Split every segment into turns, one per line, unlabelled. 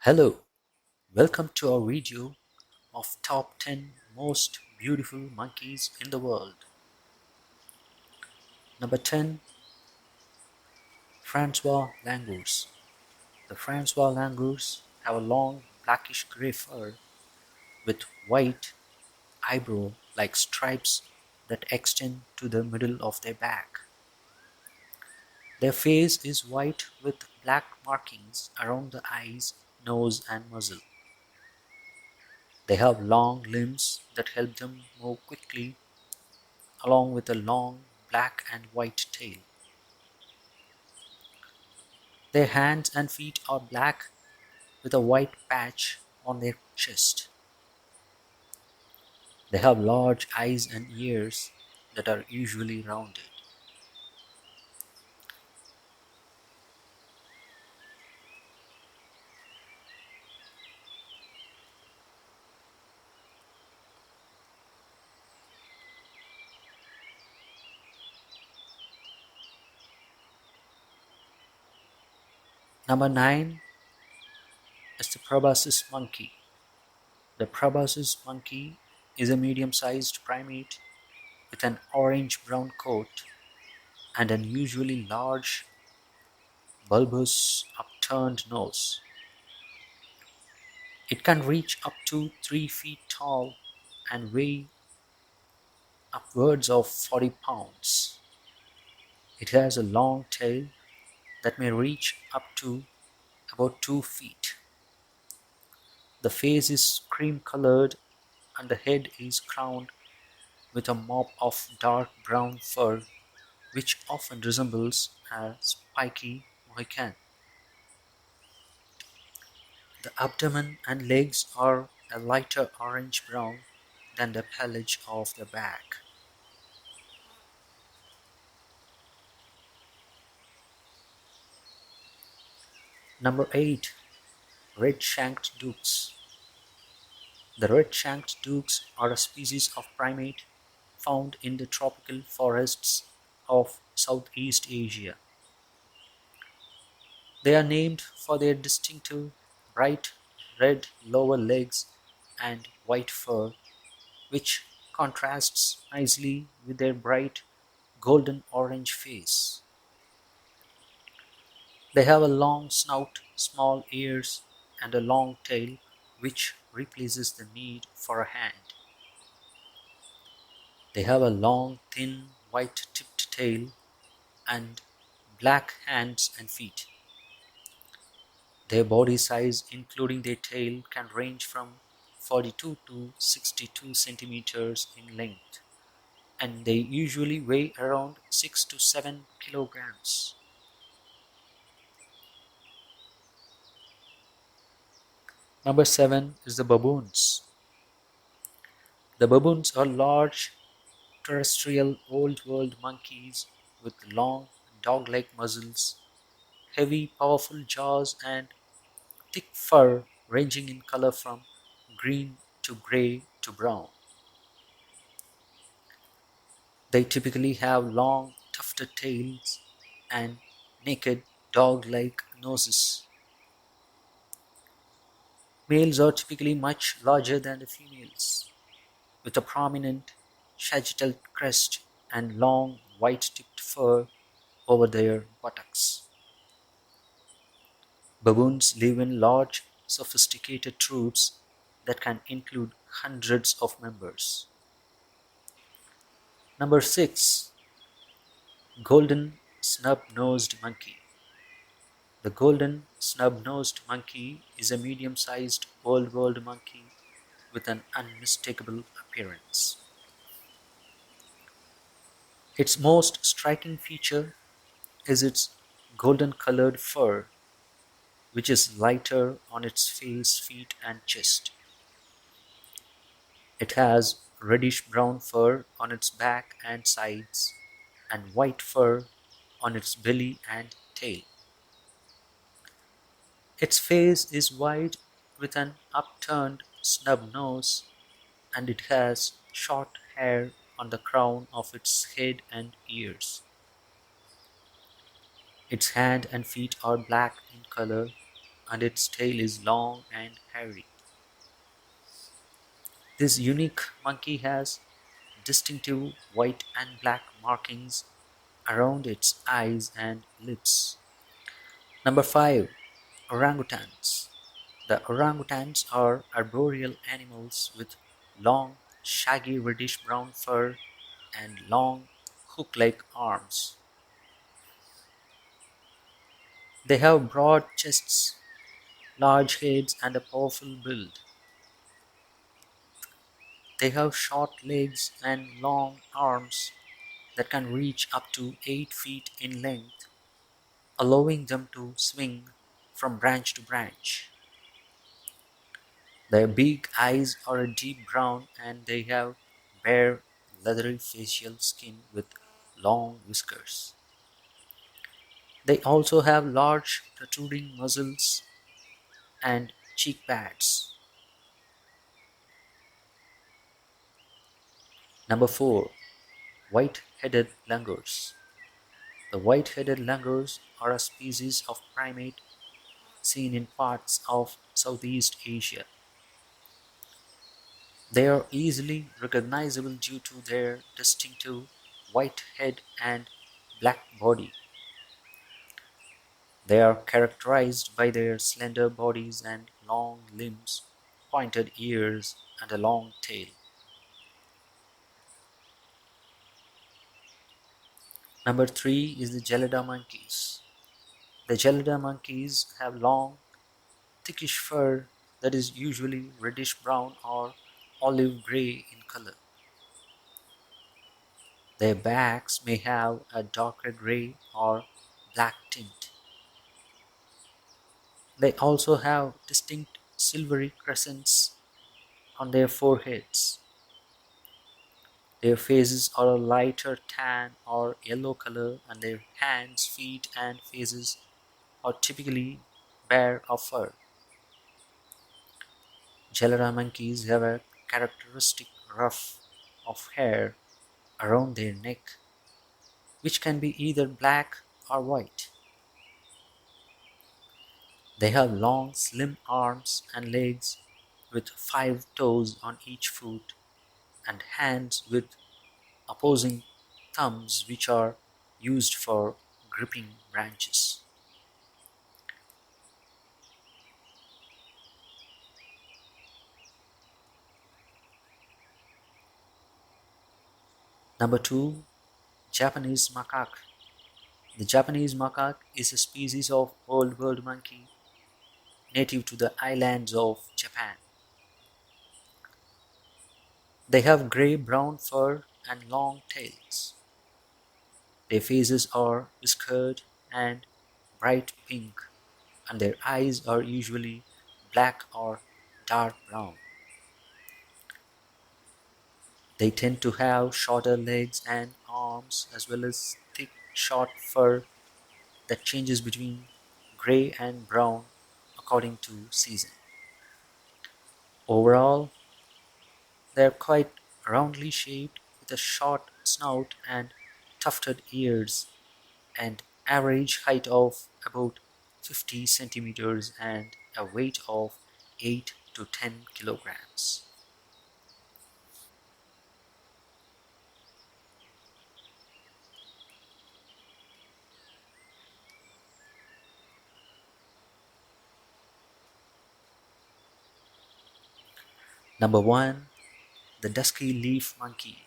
Hello, welcome to our video of top 10 most beautiful monkeys in the world. Number 10, Francois langurs. The Francois langurs have a long blackish gray fur with white eyebrow-like stripes that extend to the middle of their back. Their face is white with black markings around the eyes, nose and muzzle. They have long limbs that help them move quickly along with a long black and white tail. Their hands and feet are black with a white patch on their chest. They have large eyes and ears that are usually rounded. Number 9 is the proboscis monkey. The proboscis monkey is a medium-sized primate with an orange-brown coat and an unusually large, bulbous, upturned nose. It can reach up to 3 feet tall and weigh upwards of 40 pounds. It has a long tail that may reach up to about 2 feet. The face is cream colored and the head is crowned with a mop of dark brown fur which often resembles a spiky Mohican. The abdomen and legs are a lighter orange brown than the pelage of the back. Number 8. Red-shanked dukes. The red-shanked dukes are a species of primate found in the tropical forests of Southeast Asia. They are named for their distinctive bright red lower legs and white fur, which contrasts nicely with their bright golden orange face. They have a long snout, small ears, and a long tail which replaces the need for a hand. They have a long, thin, white-tipped tail and black hands and feet. Their body size, including their tail, can range from 42 to 62 centimeters in length, and they usually weigh around 6 to 7 kilograms. Number 7 is the baboons. The baboons are large terrestrial Old World monkeys with long dog-like muzzles, heavy powerful jaws and thick fur ranging in color from green to gray to brown. They typically have long tufted tails and naked dog-like noses. Males are typically much larger than the females, with a prominent sagittal crest and long white-tipped fur over their buttocks. Baboons live in large, sophisticated troops that can include hundreds of members. Number 6. Golden snub-nosed monkey. The golden snub-nosed monkey is a medium-sized Old World monkey with an unmistakable appearance. Its most striking feature is its golden-colored fur, which is lighter on its face, feet, and chest. It has reddish-brown fur on its back and sides, and white fur on its belly and tail. Its face is wide with an upturned snub nose, and it has short hair on the crown of its head and ears. Its hand and feet are black in color, and its tail is long and hairy. This unique monkey has distinctive white and black markings around its eyes and lips. Number 5. Orangutans. The orangutans are arboreal animals with long, shaggy reddish brown fur and long, hook-like arms. They have broad chests, large heads, and a powerful build. They have short legs and long arms that can reach up to 8 feet in length, allowing them to swing from branch to branch. Their big eyes are a deep brown and they have bare, leathery facial skin with long whiskers. They also have large protruding muzzles and cheek pads. Number 4. White-headed langurs. The white-headed langurs are a species of primate seen in parts of Southeast Asia. They are easily recognizable due to their distinctive white head and black body. They are characterized by their slender bodies and long limbs, pointed ears, and a long tail. Number 3 is the Gelada monkeys. The Gelada monkeys have long, thickish fur that is usually reddish brown or olive gray in color. Their backs may have a darker gray or black tint. They also have distinct silvery crescents on their foreheads. Their faces are a lighter tan or yellow color, and their hands, feet, and faces are typically bare of fur. Gelada monkeys have a characteristic ruff of hair around their neck, which can be either black or white. They have long, slim arms and legs with 5 toes on each foot, and hands with opposing thumbs which are used for gripping branches. Number 2. Japanese macaque. The Japanese macaque is a species of old world monkey native to the islands of Japan. They have gray-brown fur and long tails. Their faces are whiskered and bright pink, and their eyes are usually black or dark brown. They tend to have shorter legs and arms as well as thick, short fur that changes between gray and brown according to season. Overall, they are quite roundly shaped with a short snout and tufted ears and average height of about 50 centimeters and a weight of 8 to 10 kilograms. Number 1. The dusky leaf monkey.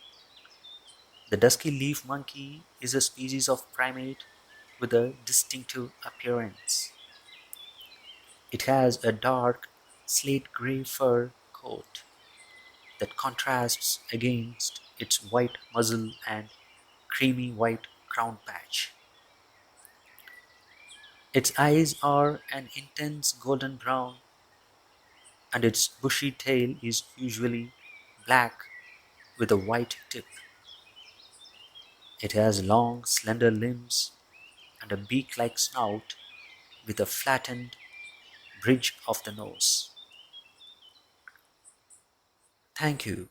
The dusky leaf monkey is a species of primate with a distinctive appearance. It has a dark slate gray fur coat that contrasts against its white muzzle and creamy white crown patch. Its eyes are an intense golden brown, and its bushy tail is usually black with a white tip. It has long, slender limbs and a beak-like snout with a flattened bridge of the nose. Thank you.